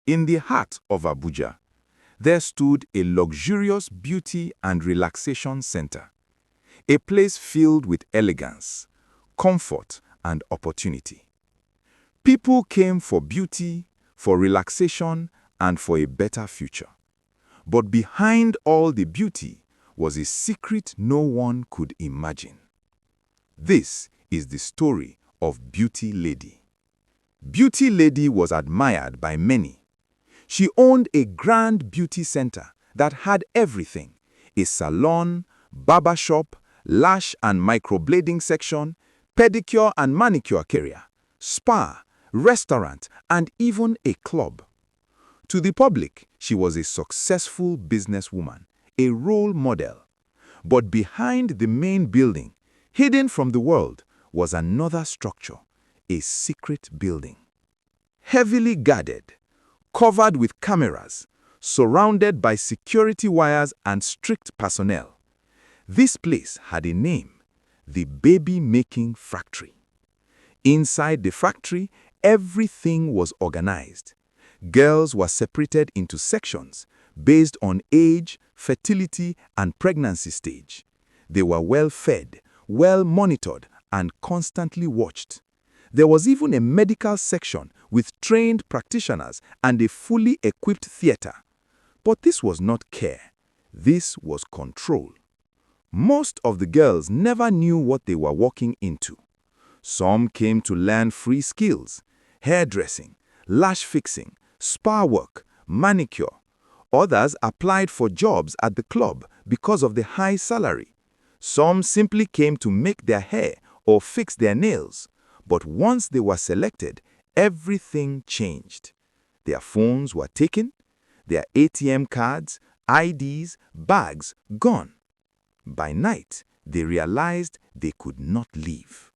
In the heart of Abuja, there stood a luxurious beauty and relaxation center, a place filled with elegance, comfort, and opportunity. People came for beauty, for relaxation, and for a better future. But behind all the beauty was a secret no one could imagine. This is the story of Beauty Lady. Beauty Lady was admired by many. She owned a grand beauty center that had everything: a salon, barber shop, lash and microblading section, pedicure and manicure career, spa, restaurant, and even a club. To the public, she was a successful businesswoman, a role model. But behind the main building, hidden from the world, was another structure, a secret building. Heavily guarded, covered with cameras, surrounded by security wires and strict personnel. This place had a name: the Baby-Making Factory. Inside the factory, everything was organized. Girls were separated into sections based on age, fertility, and pregnancy stage. They were well fed, well monitored, and constantly watched. There was even a medical section with trained practitioners and a fully equipped theater. But this was not care. This was control. Most of the girls never knew what they were walking into. Some came to learn free skills: hairdressing, lash fixing, spa work, manicure. Others applied for jobs at the club because of the high salary. Some simply came to make their hair or fix their nails. But once they were selected, everything changed. Their phones were taken, their ATM cards, IDs, bags gone. By night, they realized they could not leave.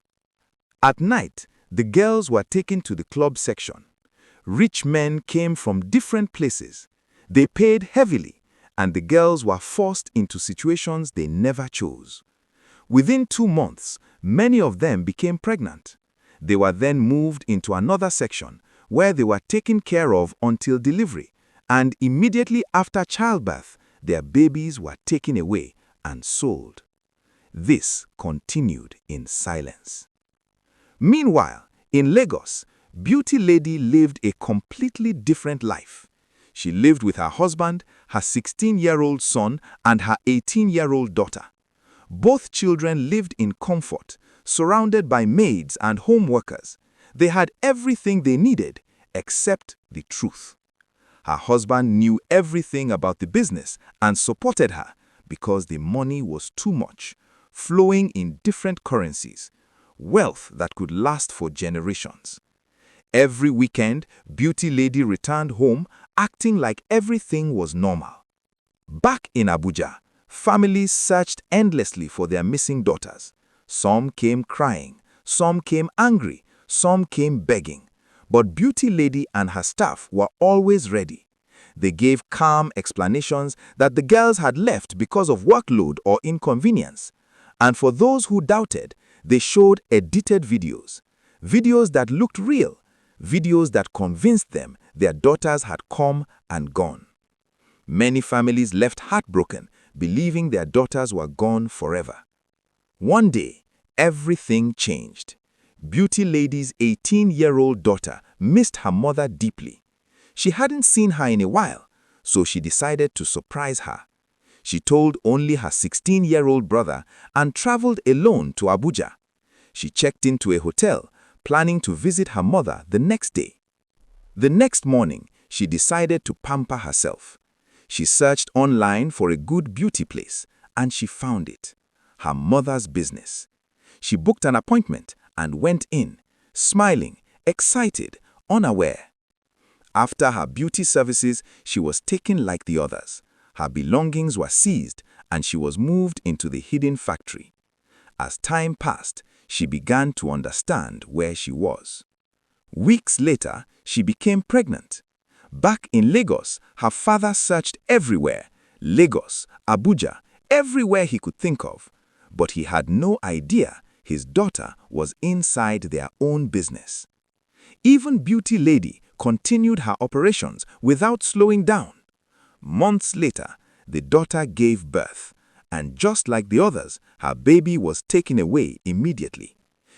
At night, the girls were taken to the club section. Rich men came from different places. They paid heavily, and the girls were forced into situations they never chose. Within 2 months, many of them became pregnant. They were then moved into another section where they were taken care of until delivery, and immediately after childbirth, their babies were taken away and sold. This continued in silence. Meanwhile, in Lagos, Beauty Lady lived a completely different life. She lived with her husband, her 16-year-old son, and her 18-year-old daughter. Both children lived in comfort, surrounded by maids and home workers. They had everything they needed except the truth. Her husband knew everything about the business and supported her because the money was too much, flowing in different currencies, wealth that could last for generations. Every weekend, Beauty Lady returned home acting like everything was normal. Back in Abuja, families searched endlessly for their missing daughters. Some came crying, some came angry, some came begging. But Beauty Lady and her staff were always ready. They gave calm explanations that the girls had left because of workload or inconvenience. And for those who doubted, they showed edited videos. Videos that looked real. Videos that convinced them their daughters had come and gone. Many families left heartbroken, believing their daughters were gone forever. One day, everything changed. Beauty Lady's 18-year-old daughter missed her mother deeply. She hadn't seen her in a while, so she decided to surprise her. She told only her 16-year-old brother and traveled alone to Abuja. She checked into a hotel, planning to visit her mother the next day. The next morning, she decided to pamper herself. She searched online for a good beauty place, and she found it: her mother's business. She booked an appointment and went in, smiling, excited, unaware. After her beauty services, she was taken like the others. Her belongings were seized, and she was moved into the hidden factory. As time passed, she began to understand where she was. Weeks later, she became pregnant. Back in Lagos, her father searched everywhere: Lagos, Abuja, everywhere he could think of. But he had no idea his daughter was inside their own business. Even Beauty Lady continued her operations without slowing down. Months later, the daughter gave birth, and just like the others, her baby was taken away immediately.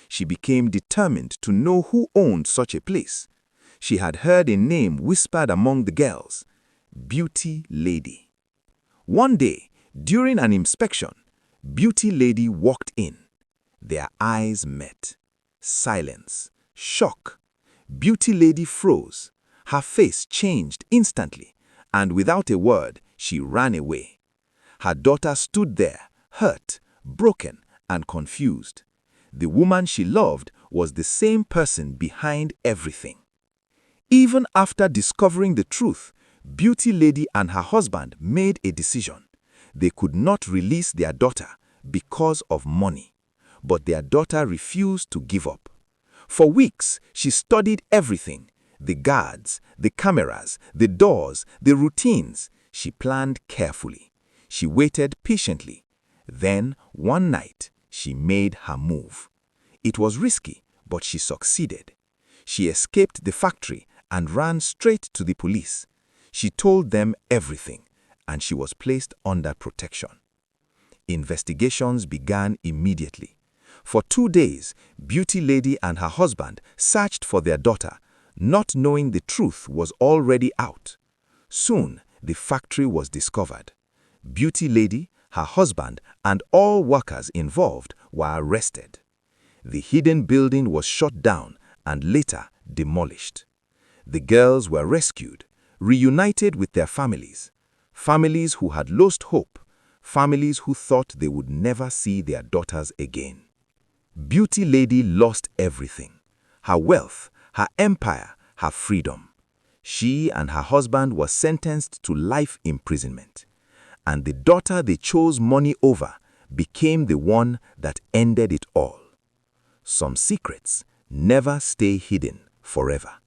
She became determined to know who owned such a place. She had heard a name whispered among the girls, Beauty Lady. One day, during an inspection, Beauty Lady walked in. Their eyes met. Silence. Shock. Beauty Lady froze. Her face changed instantly, and without a word, she ran away. Her daughter stood there, hurt, broken, and confused. The woman she loved was the same person behind everything. Even after discovering the truth, Beauty Lady and her husband made a decision. They could not release their daughter because of money, but their daughter refused to give up. For weeks, she studied everything: the guards, the cameras, the doors, the routines. She planned carefully. She waited patiently. Then, one night, she made her move. It was risky, but she succeeded. She escaped the factory and ran straight to the police. She told them everything, and she was placed under protection. Investigations began immediately. For 2 days, Beauty Lady and her husband searched for their daughter, not knowing the truth was already out. Soon, the factory was discovered. Beauty Lady, her husband, and all workers involved were arrested. The hidden building was shut down and later demolished. The girls were rescued, reunited with their families. Families who had lost hope, families who thought they would never see their daughters again. Beauty Lady lost everything: her wealth, her empire, her freedom. She and her husband were sentenced to life imprisonment. And the daughter they chose money over became the one that ended it all. Some secrets never stay hidden forever.